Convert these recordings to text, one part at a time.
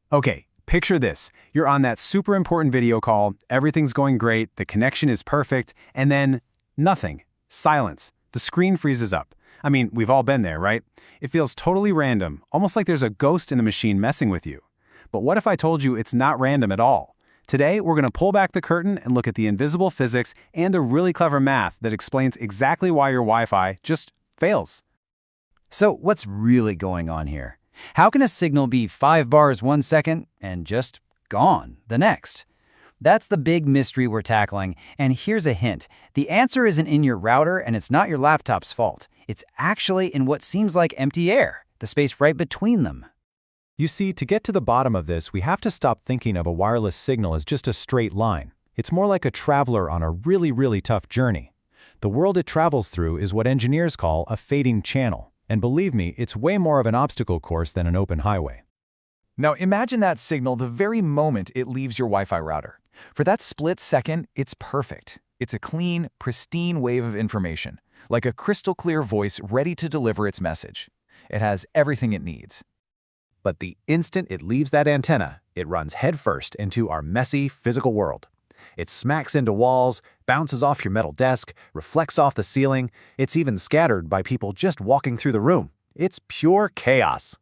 Okay, picture this. You're on that super important video call, everything's going great, the connection is perfect, and then nothing. Silence. The screen freezes up. I mean, we've all been there, right? It feels totally random, almost like there's a ghost in the machine messing with you. But what if I told you it's not random at all? Today, we're going to pull back the curtain and look at the invisible physics and the really clever math that explains exactly why your Wi-Fi just fails. So what's really going on here? How can a signal be 5 bars 1 second and just gone the next? That's the big mystery we're tackling, and here's a hint. The answer isn't in your router, and it's not your laptop's fault. It's actually in what seems like empty air, the space right between them. You see, to get to the bottom of this, we have to stop thinking of a wireless signal as just a straight line. It's more like a traveler on a really tough journey. The world it travels through is what engineers call a fading channel. And believe me, it's way more of an obstacle course than an open highway. Now imagine that signal the very moment it leaves your Wi-Fi router. For that split second, it's perfect. It's a clean, pristine wave of information, like a crystal clear voice ready to deliver its message. It has everything it needs. But the instant it leaves that antenna, it runs headfirst into our messy physical world. It smacks into walls, bounces off your metal desk, reflects off the ceiling. It's even scattered by people just walking through the room. It's pure chaos.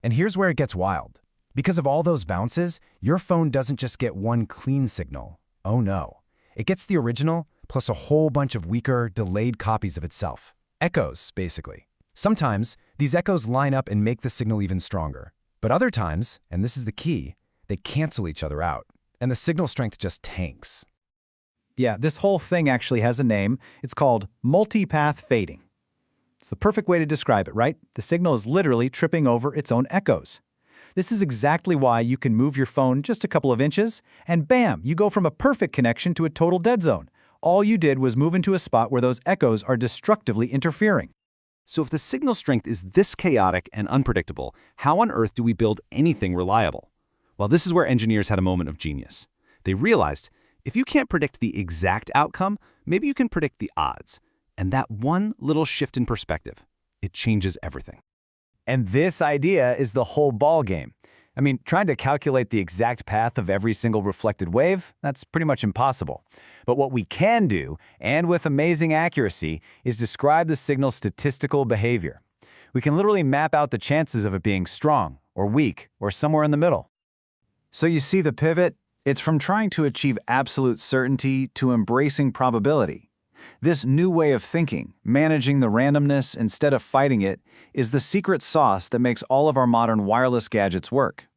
And here's where it gets wild. Because of all those bounces, your phone doesn't just get one clean signal. Oh no. It gets the original, plus a whole bunch of weaker, delayed copies of itself. Echoes, basically. Sometimes, these echoes line up and make the signal even stronger. But other times, and this is the key, they cancel each other out, and the signal strength just tanks. Yeah, this whole thing actually has a name. It's called multipath fading. It's the perfect way to describe it, right? The signal is literally tripping over its own echoes. This is exactly why you can move your phone just a couple of inches, and bam, you go from a perfect connection to a total dead zone. All you did was move into a spot where those echoes are destructively interfering. So if the signal strength is this chaotic and unpredictable, how on earth do we build anything reliable? Well, this is where engineers had a moment of genius. They realized, if you can't predict the exact outcome, maybe you can predict the odds. And that one little shift in perspective, it changes everything. And this idea is the whole ball game. I mean, trying to calculate the exact path of every single reflected wave, that's pretty much impossible. But what we can do, and with amazing accuracy, is describe the signal's statistical behavior. We can literally map out the chances of it being strong, or weak, or somewhere in the middle. So you see the pivot? It's from trying to achieve absolute certainty to embracing probability. This new way of thinking, managing the randomness instead of fighting it, is the secret sauce that makes all of our modern wireless gadgets work.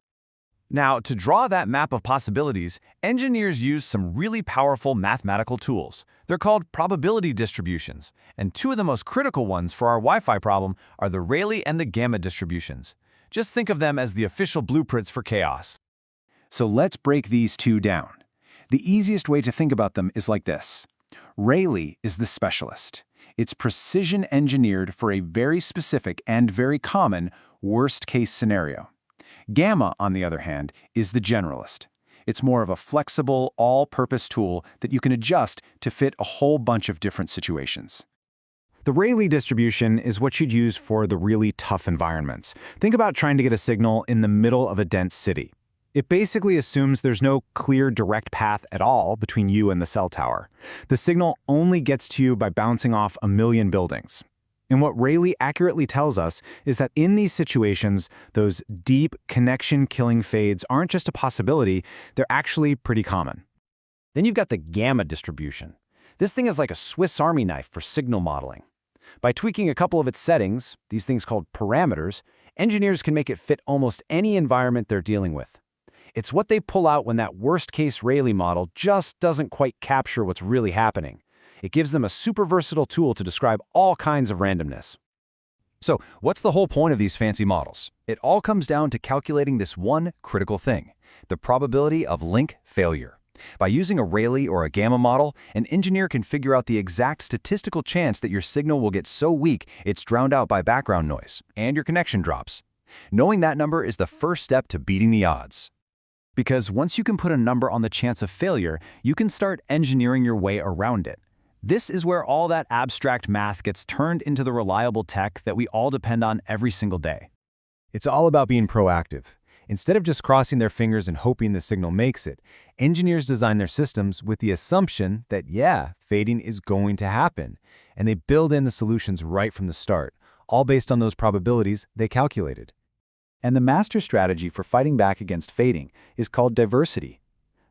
Now, to draw that map of possibilities, engineers use some really powerful mathematical tools. They're called probability distributions, and two of the most critical ones for our Wi-Fi problem are the Rayleigh and the gamma distributions. Just think of them as the official blueprints for chaos. So let's break these two down. The easiest way to think about them is like this. Rayleigh is the specialist. It's precision engineered for a very specific and very common worst-case scenario. Gamma, on the other hand, is the generalist. It's more of a flexible, all-purpose tool that you can adjust to fit a whole bunch of different situations. The Rayleigh distribution is what you'd use for the really tough environments. Think about trying to get a signal in the middle of a dense city. It basically assumes there's no clear direct path at all between you and the cell tower. The signal only gets to you by bouncing off a million buildings. And what Rayleigh accurately tells us is that in these situations, those deep connection-killing fades aren't just a possibility, they're actually pretty common. Then you've got the gamma distribution. This thing is like a Swiss Army knife for signal modeling. By tweaking a couple of its settings, these things called parameters, engineers can make it fit almost any environment they're dealing with. It's what they pull out when that worst-case Rayleigh model just doesn't quite capture what's really happening. It gives them a super versatile tool to describe all kinds of randomness. So, what's the whole point of these fancy models? It all comes down to calculating this one critical thing, the probability of link failure. By using a Rayleigh or a gamma model, an engineer can figure out the exact statistical chance that your signal will get so weak it's drowned out by background noise, and your connection drops. Knowing that number is the first step to beating the odds. Because once you can put a number on the chance of failure, you can start engineering your way around it. This is where all that abstract math gets turned into the reliable tech that we all depend on every single day. It's all about being proactive. Instead of just crossing their fingers and hoping the signal makes it, engineers design their systems with the assumption that, yeah, fading is going to happen, and they build in the solutions right from the start, all based on those probabilities they calculated. And the master strategy for fighting back against fading is called diversity.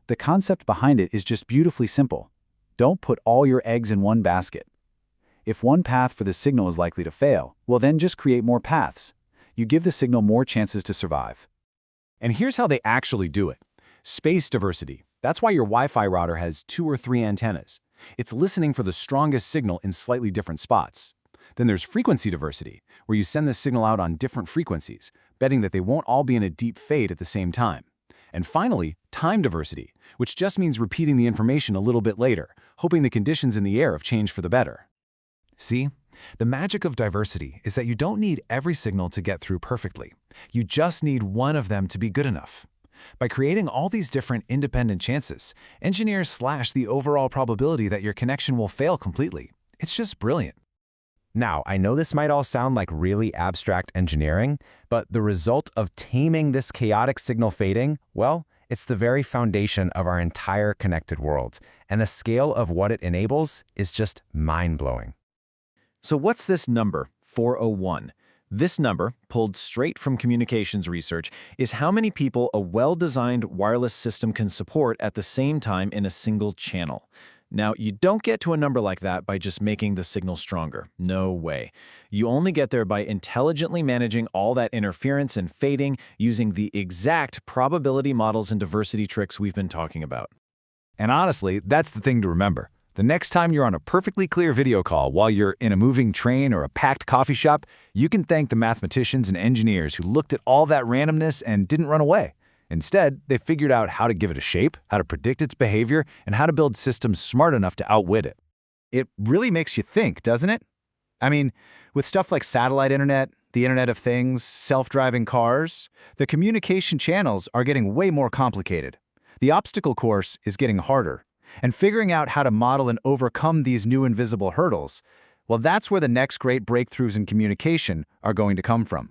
The concept behind it is just beautifully simple. Don't put all your eggs in one basket. If one path for the signal is likely to fail, well then just create more paths. You give the signal more chances to survive. And here's how they actually do it. Space diversity. That's why your Wi-Fi router has 2 or 3 antennas. It's listening for the strongest signal in slightly different spots. Then there's frequency diversity, where you send the signal out on different frequencies, betting that they won't all be in a deep fade at the same time. And finally, time diversity, which just means repeating the information a little bit later, hoping the conditions in the air have changed for the better. See? The magic of diversity is that you don't need every signal to get through perfectly. You just need one of them to be good enough. By creating all these different independent chances, engineers slash the overall probability that your connection will fail completely. It's just brilliant. Now, I know this might all sound like really abstract engineering, but the result of taming this chaotic signal fading, well, it's the very foundation of our entire connected world, and the scale of what it enables is just mind-blowing. So what's this number, 401? This number, pulled straight from communications research, is how many people a well-designed wireless system can support at the same time in a single channel. Now, you don't get to a number like that by just making the signal stronger. No way. You only get there by intelligently managing all that interference and fading using the exact probability models and diversity tricks we've been talking about. And honestly, that's the thing to remember. The next time you're on a perfectly clear video call while you're in a moving train or a packed coffee shop, you can thank the mathematicians and engineers who looked at all that randomness and didn't run away. Instead, they figured out how to give it a shape, how to predict its behavior, and how to build systems smart enough to outwit it. It really makes you think, doesn't it? I mean, with stuff like satellite internet, the Internet of Things, self-driving cars, the communication channels are getting way more complicated. The obstacle course is getting harder. And figuring out how to model and overcome these new invisible hurdles, well, that's where the next great breakthroughs in communication are going to come from.